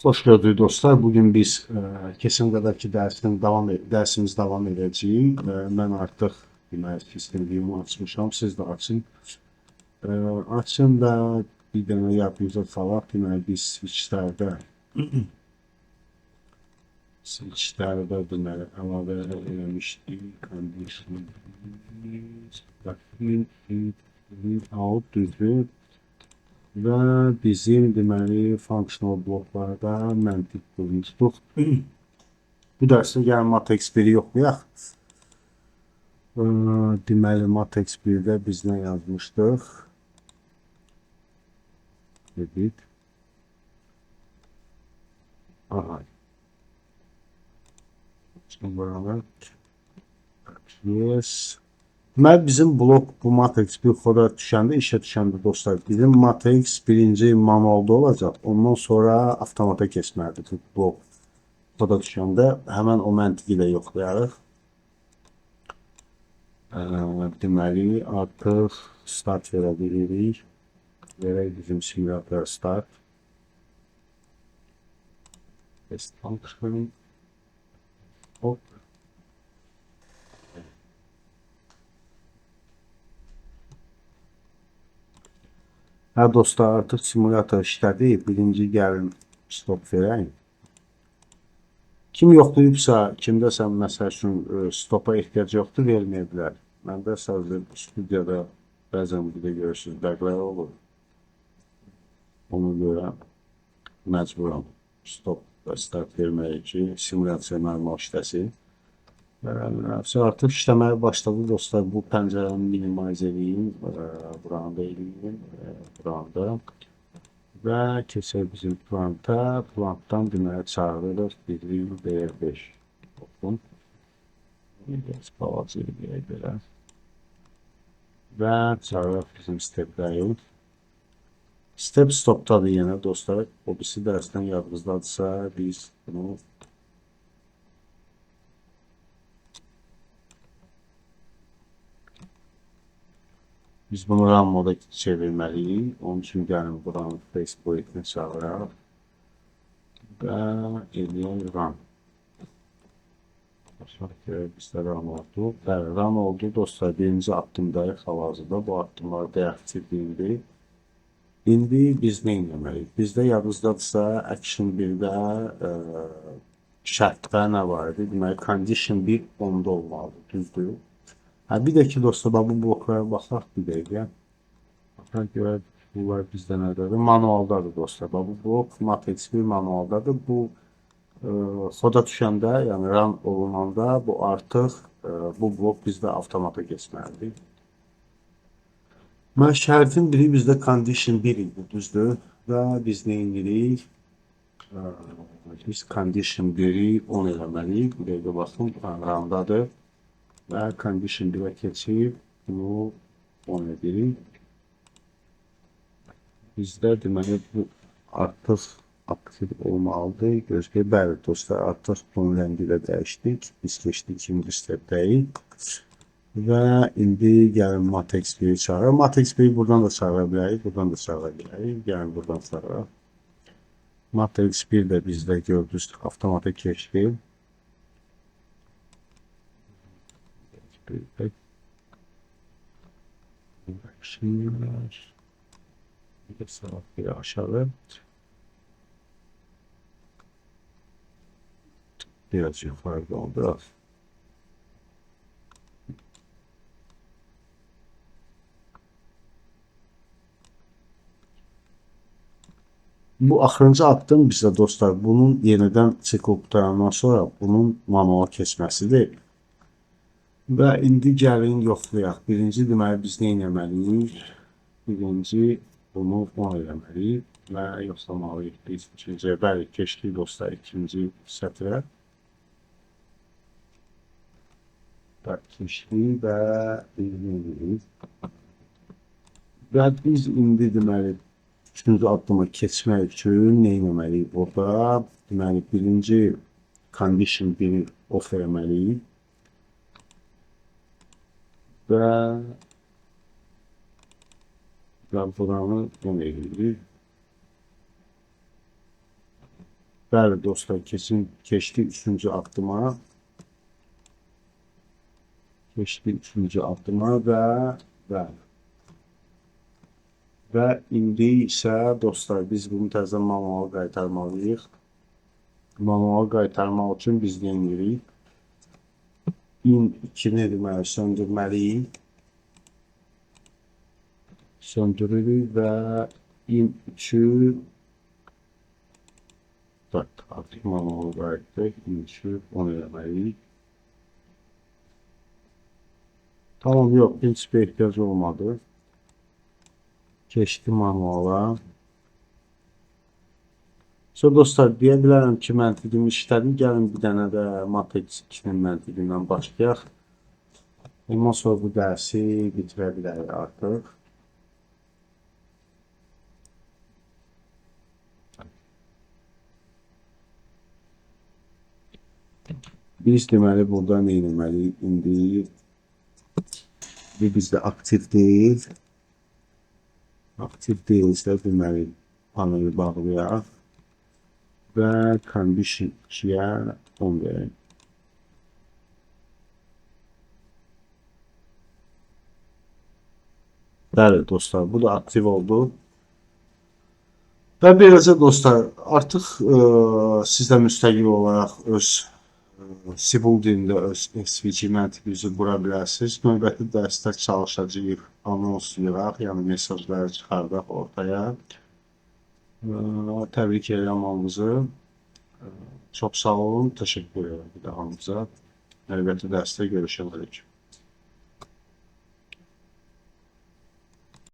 Hoş gördük dostlar. Bugün biz kesin kadar dersimiz devam edeceğim. Ben artık sistemimi açmışam. Siz de açın. Açın da bir tane yapınca falan biz switchlerde deməli əlavə eləmişdik. Condition out düzdür. Və bizim deməli functional bloklarda məntiq qurmuşduq. Bu dərsdə gəlin Matrix 1-i yoxlayaq. Deməli Matrix 1-də biz nə yazmışdıq? Dedik. Aha. Şimdi buralar. Yes. Deməli bizim blok bu Matrix 1 koda düşəndə, işə düşəndə dostlar, bizim Matrix birinci manualda olacaq. Ondan sonra avtomata keçməlidir bu blok koda düşəndə. Həmən o məntiqi ilə yoxlayarıq. Deməli artıq start verə bilirik. Verək bizim simulator start. Test function. Hop. Hə dostlar, artıq simulator işlədir. Birinci gəlin stop verəyim. Kim yoxlayıbsa, kimdəsə məsəl üçün stopa ehtiyac yoxdur, verməyə bilər. Məndə sadəcə studiyada bəzən bir də görürsünüz, bəqlər olur. Ona görə məcburam stop və start verməyə ki, simulasiya normal işləsin. Artıq işləməyə başladı dostlar. Bu pəncərəni minimize edeyim. Buranı da eləyim. Buranı da. Və keçək bizim planta. Plantdan deməli çağırırıq. Birim DR5. Bakın. Biraz balaca eləyək belə. Və çağırırıq bizim stepləri. Step stopdadır yenə dostlar. O birisi dərsdən yadınızdadırsa biz bunu RAM moda çevirməliyik. Onun üçün gəlin buranın facepointini çağıraq. Və eləyək RAM. Başaq görə bizdə RAM oldu. Bəli, RAM oldu dostlar. Birinci addımdayıq hal-hazırda. Bu addımları deaktivliyindi. İndi biz nə etməliyik? Bizdə yadınızdadırsa Action 1-də şərtlər nə var idi? Deməli, Condition 1 onda olmalıdır. Düzdür. Bir də ki dostlar, bu bloklara baxaq bir dəqiqə. Baxaq görə bunlar bizdə nədədir? Manualdadır dostlar. Bu blok Matrix 1 manualdadır. Bu koda düşəndə, yəni run olunanda bu artıq bu blok bizdə avtomata keçməlidir. Şərtin biri bizdə condition 1 idi, düzdür? Və biz nə edirik? Biz condition 1-i 10 eləməliyik. Bir dəqiqə baxın, rundadır. Və condition 1-ə keçib bunu 10 edirik. Bizdə deməli bu artıq aktiv olmalıdır. Gözləyək, bəli dostlar, artıq bunun rəngi ilə dəyişdik. Biz keçdik ikinci stepdəyik. Və indi gəlin Matrix 1-i çağıraq. Matrix 1-i buradan da çağıra bilərik, buradan da çağıra bilərik. Gəlin buradan çağıraq. Matrix 1 də bizdə gördünüz avtomata keçdi. Bir saat bir aşağı. Biraz yukarıda oldu. Bu axırıncı addım bizdə dostlar, bunun yenidən sikl qutarandan sonra bunun manual keçməsidir. Və indi gəlin yoxlayaq. Birinci deməli biz nə etməliyik? Birinci bunu 10 eləməliyik və yoxlamalıyıq. Biz ikinciyə, bəli, keçdik dostlar ikinci sətrə. Keçdik və biz indi deməli üçüncü addıma keçmək üçün nə etməliyik burada? Deməli birinci condition 1-i off eləməliyik. Və buranı 10 edirik. Bəli dostlar, keçdi üçüncü addıma. Keçdi üçüncü addıma və indi isə dostlar biz bunu təzə manuala qaytarmalıyıq. Manuala qaytarmaq üçün biz nə edirik? in2-ni deməli söndürməliyik. Söndürürük və in3-ü artıq manuala qayıtdıq. In3-ü onu eləməliyik. Tamam, yox, prinsipə ehtiyac olmadı. Keçdi manuala. Sonra dostlar, deyə bilərəm ki, məntiqim işlədi. Gəlin bir dənə də Matrix 2-nin məntiqindən başlayaq. Ondan sonra bu dərsi bitirə bilərik artıq. Biz deməli burada nə etməliyik? İndi bizdə aktiv deyil. Aktiv deyilsə deməli paneli bağlayaq və condition 2-yə 10 verək. Bəli dostlar, bu da aktiv oldu. Və beləcə dostlar, artıq siz də müstəqil olaraq öz Civil dilində öz SVG məntiqinizi qura bilərsiniz. Növbəti dərsdə çalışacağıq, anonslayıraq, yəni mesajları çıxardaq ortaya. Təbrik edirəm hamınızı. Çox sağ olun, təşəkkür edirəm bir də hamınıza. Növbəti dərsdə görüşərik.